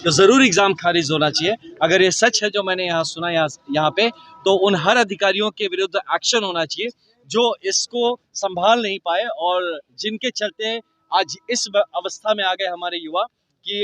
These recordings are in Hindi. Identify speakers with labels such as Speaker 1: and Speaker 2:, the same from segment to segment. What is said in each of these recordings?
Speaker 1: तो ज़रूर एग्ज़ाम खारिज होना चाहिए। अगर ये सच है जो मैंने यहाँ सुना यहाँ पे, तो उन हर अधिकारियों के विरुद्ध एक्शन होना चाहिए जो इसको संभाल नहीं पाए और जिनके चलते आज इस अवस्था में आ गए हमारे युवा कि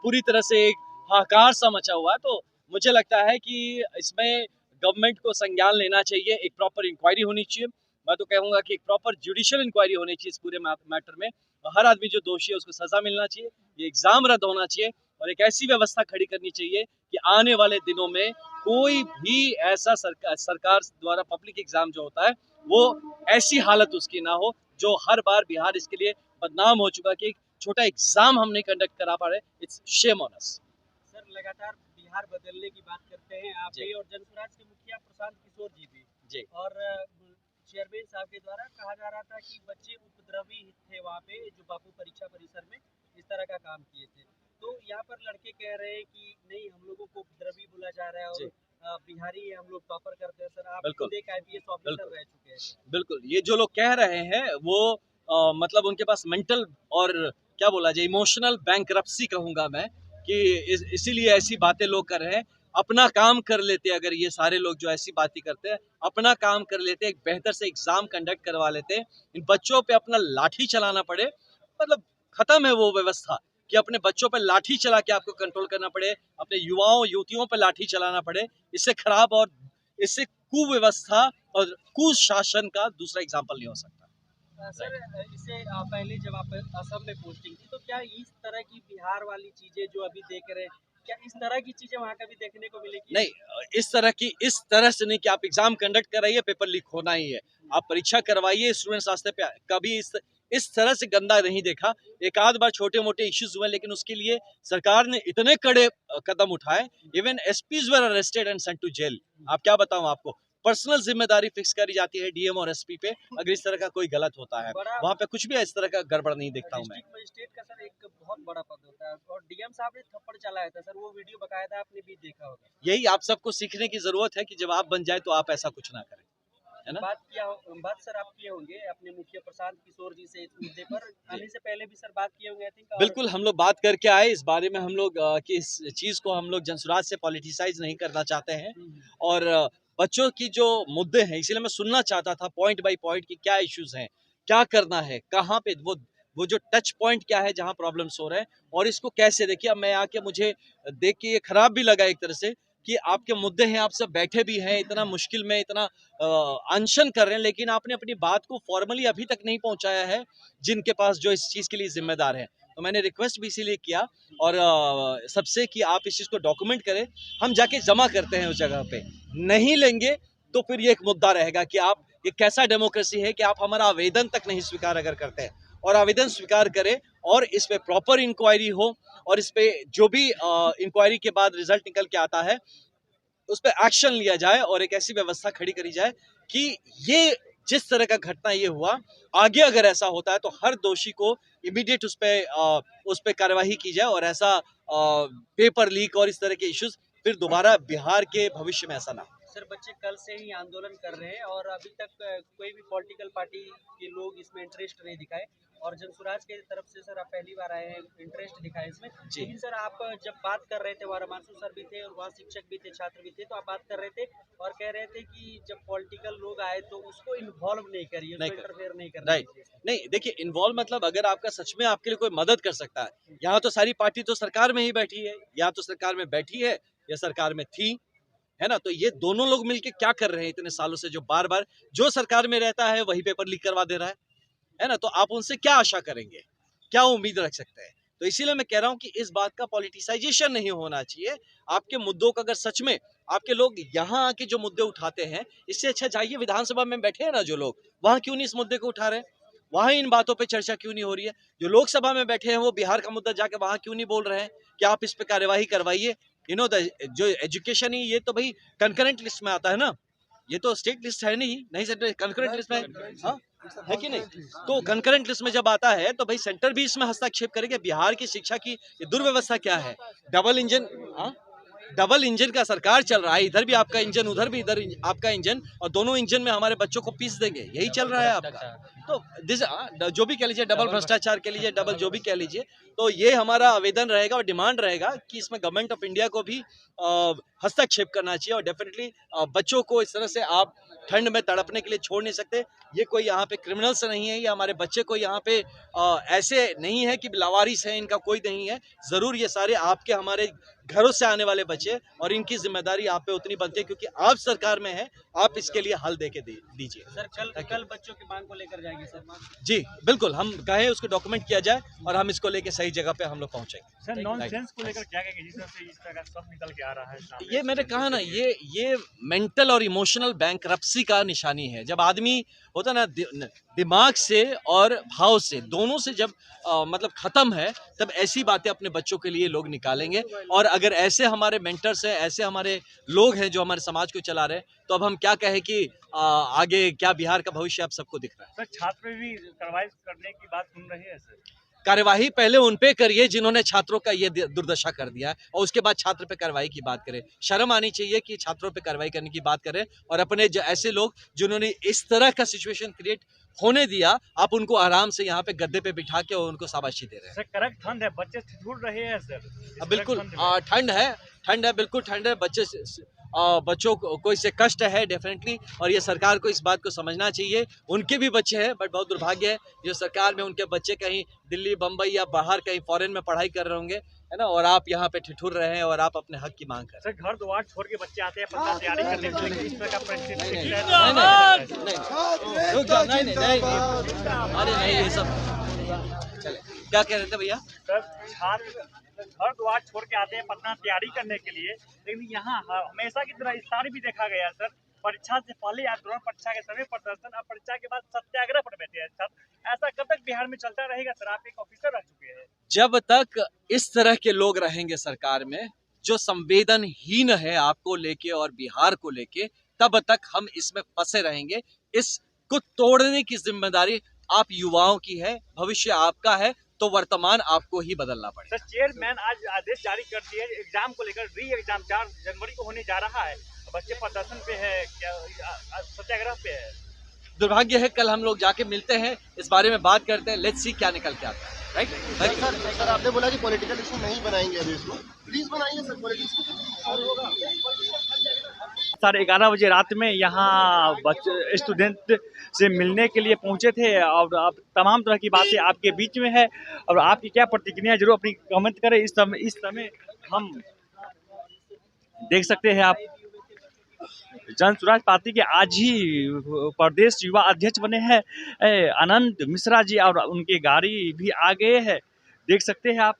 Speaker 1: पूरी तरह से एक हाहाकार सा मचा हुआ है। तो मुझे लगता है कि इसमें गवर्नमेंट को संज्ञान लेना चाहिए, एक प्रॉपर इंक्वायरी होनी चाहिए। मैं तो कहूँगा कि एक प्रॉपर जुडिशियल इंक्वायरी होनी चाहिए इस पूरे मैटर में। हर आदमी जो दोषी है उसको सजा मिलना चाहिए, ये एग्जाम रद्द होना चाहिए और एक ऐसी व्यवस्था खड़ी करनी चाहिए कि आने वाले दिनों में कोई भी ऐसा सरकार द्वारा पब्लिक एग्जाम जो होता है वो ऐसी हालत उसकी ना हो जो हर बार बिहार इसके लिए बदनाम हो चुका कि एक छोटा एग्जाम हम नहीं कंडक्ट करा पा रहे। It's shame on us.
Speaker 2: Sir लगातार बिहार बदलने की बात करते हैं आप भी और जनसुराज के मुखिया प्रशांत किशोर जी भी और चेयरमैन साहब के द्वारा कहा जा रहा था कि बच्चे उपद्रवी थे वहाँ पे जो बापू परीक्षा परिसर में इस तरह का काम किए थे। तो यहाँ पर लड़के कह रहे हैं कि नहीं हम लोगों को उपद्रवी बोला जा रहा है और बिहारी हम लोग टॉपर करते हैं। सर आप खुद एक IPS ऑफिसर रह चुके हैं।
Speaker 1: बिल्कुल, ये जो लोग कह रहे हैं वो मतलब उनके पास मेंटल और क्या बोला जाए इमोशनल बैंकरप्सी कहूँगा मैं कि इसीलिए ऐसी बातें लोग कर रहे हैं। अपना काम कर लेते अगर ये सारे लोग जो ऐसी बातें करते हैं अपना काम कर लेते, एक बेहतर से एग्जाम कंडक्ट करवा लेते, इन बच्चों पे अपना लाठी चलाना पड़े, मतलब खत्म है वो व्यवस्था कि अपने बच्चों पे लाठी चला के आपको कंट्रोल करना पड़े, अपने युवाओं युवतियों पे लाठी चलाना पड़े। इससे खराब और इससे कुव्यवस्था और कुशासन का दूसरा एग्जाम्पल नहीं हो सकता।
Speaker 2: सर इससे पहले जब आप असम में पोस्टिंग थी तो क्या इस तरह की बिहार वाली चीजें जो अभी देख रहे हैं क्या इस तरह की चीजें वहाँ कभी देखने को मिलेगी?
Speaker 1: नहीं, इस तरह से नहीं कि आप एग्जाम कंडक्ट कराइए पेपर लीक होना ही है। आप परीक्षा करवाइए स्टूडेंट्स रास्ते पे कभी इस तरह से गंदा नहीं देखा। एक आध बार छोटे मोटे इश्यूज हुए लेकिन उसके लिए सरकार ने इतने कड़े कदम उठाए, even SPs were arrested and sent to jail. आप क्या बताऊं आपको, पर्सनल जिम्मेदारी फिक्स करी जाती है डीएम और एसपी पे अगर इस तरह का कोई गलत होता है। वहाँ पे कुछ भी इस तरह का गड़बड़ नहीं देखता हूँ मैं।
Speaker 2: मजिस्ट्रेट का सर एक बहुत बड़ा पद होता है और डीएम साहब ने थप्पड़ चलाया था सर, वो वीडियो बकायदा आपने भी देखा होगा।
Speaker 1: यही आप सबको सीखने की जरूरत है कि जब आप बन जाए तो आप ऐसा कुछ ना करें, है ना।
Speaker 2: बात सर आप किए होंगे अपने मुखिया प्रशांत किशोर जी से इस मुद्दे पर आने से पहले भी सर बात किए होंगे आई थिंक।
Speaker 1: बिल्कुल हम लोग बात करके आए इस बारे में, हम लोग कि इस चीज को हम लोग जनसुराज से पॉलिटिसाइज नहीं करना चाहते हैं और बच्चों की जो मुद्दे हैं इसलिए मैं सुनना चाहता था पॉइंट बाय पॉइंट कि क्या इश्यूज हैं, क्या करना है, कहाँ पे वो जो टच पॉइंट क्या है जहाँ प्रॉब्लम्स हो रहे हैं और इसको कैसे देखिए। अब मैं आके मुझे देख के ये खराब भी लगा एक तरह से कि आपके मुद्दे हैं, आप सब बैठे भी हैं इतना मुश्किल में, इतना अनशन कर रहे हैं लेकिन आपने अपनी बात को फॉर्मली अभी तक नहीं पहुंचाया है जिनके पास जो इस चीज के लिए जिम्मेदार है। तो मैंने रिक्वेस्ट भी इसीलिए किया और सबसे कि आप इस चीज को डॉक्यूमेंट करें, हम जाके जमा करते हैं उस जगह पे। नहीं लेंगे तो फिर ये एक मुद्दा रहेगा कि आप ये कैसा डेमोक्रेसी है कि आप हमारा आवेदन तक नहीं स्वीकार अगर करते हैं, और आवेदन स्वीकार करें और इस पे प्रॉपर इंक्वायरी हो और इस पे जो भी इंक्वायरी के बाद रिजल्ट निकल के आता है उस पे एक्शन लिया जाए और एक ऐसी व्यवस्था खड़ी करी जाए कि ये जिस तरह का घटना ये हुआ आगे अगर ऐसा होता है तो हर दोषी को इमीडिएट उस पे कार्यवाही की जाए और ऐसा पेपर लीक और इस तरह के इश्यूज फिर दोबारा बिहार के भविष्य में ऐसा ना।
Speaker 2: सर बच्चे कल से ही आंदोलन कर रहे हैं और अभी तक कोई भी पॉलिटिकल पार्टी के लोग इसमें इंटरेस्ट नहीं दिखाए और जनसुराज के तरफ से सर आप पहली बार आए हैं, इंटरेस्ट दिखाए इसमें। लेकिन सर आप जब बात कर रहे थे वहाँ रमांशु सर भी थे और वहाँ शिक्षक भी थे, छात्र भी थे, तो आप बात कर रहे थे और कह रहे थे कि जब पॉलिटिकल लोग आए तो उसको इन्वॉल्व नहीं करिए, इंटरफेयर नहीं करना।
Speaker 1: नहीं देखिए, इन्वॉल्व मतलब अगर आपका सच में आपके लिए कोई मदद कर सकता है, यहाँ तो सारी पार्टी तो सरकार में ही बैठी है, यहाँ तो सरकार में बैठी है या सरकार में थी, है ना। तो ये दोनों लोग मिलके क्या कर रहे हैं इतने सालों से, जो बार बार जो सरकार में रहता है वही पेपर लीक करवा दे रहा है ना। तो आप उनसे क्या आशा करेंगे, क्या उम्मीद रख सकते हैं। तो इसीलिए मैं कह रहा हूं कि इस बात का पॉलिटिसाइजेशन नहीं होना चाहिए। आपके मुद्दों का अगर सच में आपके लोग यहाँ आके जो मुद्दे उठाते हैं, इससे अच्छा जाइए विधानसभा में बैठे हैं ना जो लोग, वहां क्यों नहीं इस मुद्दे को उठा रहे हैं, वहां इन बातों पे चर्चा क्यों नहीं हो रही है। जो लोकसभा में बैठे हैं वो बिहार का मुद्दा जाके वहां क्यों नहीं बोल रहे हैं कि आप इस पे कार्यवाही करवाइए। जो एजुकेशन ही ये तो भाई कंकरेंट लिस्ट में आता है ना, ये तो स्टेट लिस्ट है नहीं सेंटर कंकरेंट लिस्ट में है कि नहीं। तो कंकरेंट लिस्ट में जब आता है तो भाई सेंटर भी इसमें हस्तक्षेप करेंगे। बिहार की शिक्षा की दुर्व्यवस्था क्या है, डबल इंजन का सरकार चल रहा है, इधर भी आपका इंजन उधर भी इधर आपका इंजन, और दोनों इंजन में हमारे बच्चों को पीस देंगे, यही चल रहा है आपका। तो जो भी कह लीजिए, डबल भ्रष्टाचार के लीजिए, डबल जो भी कह लीजिए, तो ये हमारा आवेदन रहेगा और डिमांड रहेगा कि इसमें गवर्नमेंट ऑफ इंडिया को भी हस्तक्षेप करना चाहिए। और डेफिनेटली बच्चों को इस तरह से आप ठंड में तड़पने के लिए छोड़ नहीं सकते। ये कोई यहाँ पे क्रिमिनल्स नहीं है, ये हमारे बच्चे को यहाँ पे ऐसे नहीं है कि लावारिस है, इनका कोई नहीं है। जरूर ये सारे आपके हमारे घरों से आने वाले बच्चे, और इनकी जिम्मेदारी आप पे उतनी बनती है क्योंकि आप सरकार में है, आप इसके लिए हल दे के दीजिए।
Speaker 2: सर कल बच्चों की मांग को लेकर जाएंगे सर?
Speaker 1: जी बिल्कुल, हम कहें उसको डॉक्यूमेंट किया जाए और हम इसको लेके सही जगह पे हम लोग पहुंचेंगे।
Speaker 2: सर नॉनसेंस को लेकर क्या कहेंगे, जिस तरह से इस तरह सब निकल के आ रहा है?
Speaker 1: ये मैंने कहा ना, ये मेंटल और इमोशनल बैंकरप्सी का निशानी है। जब आदमी होता ना दिमाग से और भाव से, दोनों से जब मतलब खत्म है, तब ऐसी बातें अपने बच्चों के लिए लोग निकालेंगे। और अगर ऐसे हमारे मेंटर्स हैं, ऐसे हमारे लोग हैं जो हमारे समाज को चला रहे हैं, तो अब हम क्या कहें कि आगे क्या बिहार का भविष्य आप सबको दिख रहा है।
Speaker 2: सर छात्र भी कार्रवाई करने की बात सुन रहे हैं सर?
Speaker 1: कार्यवाही पहले उन पे करिए जिन्होंने छात्रों का ये दुर्दशा कर दिया है, और उसके बाद छात्र पे कार्रवाई की बात करें। शर्म आनी चाहिए कि छात्रों पे कार्रवाई करने की बात करें, और अपने ऐसे लोग जिन्होंने इस तरह का सिचुएशन क्रिएट होने दिया, आप उनको आराम से यहाँ पे गद्दे पे बिठा के और उनको शाबाशी दे रहे हैं।
Speaker 2: सर कड़क ठंड है, बच्चे ठिठुर रहे हैं सर?
Speaker 1: बिल्कुल ठंड है, बिल्कुल ठंड है। बच्चों को इससे कष्ट है डेफिनेटली, और ये सरकार को इस बात को समझना चाहिए। उनके भी बच्चे हैं, बट बहुत दुर्भाग्य है जो सरकार में उनके बच्चे कहीं दिल्ली, बम्बई या बाहर कहीं फॉरेन में पढ़ाई कर रहे होंगे, है ना, और आप यहाँ पे ठिठुर रहे हैं और आप अपने हक की मांग कर रहे हैं।
Speaker 2: सर घर द्वार छोड़ के बच्चे आते हैं पढ़ने तैयारी करने के लिए, इस तरह का
Speaker 1: नहीं, ये सब चले। क्या कह रहे थे भैया?
Speaker 2: सर छात्र घर द्वार छोड़ के आते हैं पढ़ना तैयारी करने के लिए, लेकिन यहाँ हमेशा की तरह इस साल भी देखा गया सर, परीक्षा से पहले या दौरान परीक्षा के समय प्रदर्शन और परीक्षा के बाद सत्याग्रह पर बैठे हैं छात्र। ऐसा कब तक बिहार में चलता रहेगा सर? आप एक ऑफिसर रह चुके हैं।
Speaker 1: जब तक इस तरह के लोग रहेंगे सरकार में जो संवेदनहीन है आपको लेके और बिहार को लेके, तब तक हम इसमें फंसे रहेंगे। इसको तोड़ने की जिम्मेदारी आप युवाओं की है, भविष्य आपका है, तो वर्तमान आपको ही बदलना पड़ेगा।
Speaker 2: सर चेयरमैन आज आदेश जारी कर दिए एग्जाम को लेकर, री एग्जाम 4 जनवरी को होने जा रहा है, बच्चे प्रदर्शन पे है, क्या सत्याग्रह पे है?
Speaker 1: दुर्भाग्य है, कल हम लोग जाके मिलते हैं, इस बारे में बात करते हैं, लेट्स सी क्या निकल के आता है। राइट
Speaker 3: सर आपने बोला कि पॉलिटिकल इशू नहीं बनाएंगे अभी इसको, प्लीज बनाइए सर। पॉलिटिक्स
Speaker 2: 11:30 बजे रात में यहाँ स्टूडेंट से मिलने के लिए पहुंचे थे, और आप तमाम तरह की बातें आपके बीच में है, और आपकी क्या प्रतिक्रिया जरूर अपनी कमेंट करें। इस समय हम देख सकते हैं, आप जन स्वराज पार्टी के आज ही प्रदेश युवा अध्यक्ष बने हैं आनंद मिश्रा जी, और उनके गाड़ी भी आ गए हैं, देख सकते हैं आप।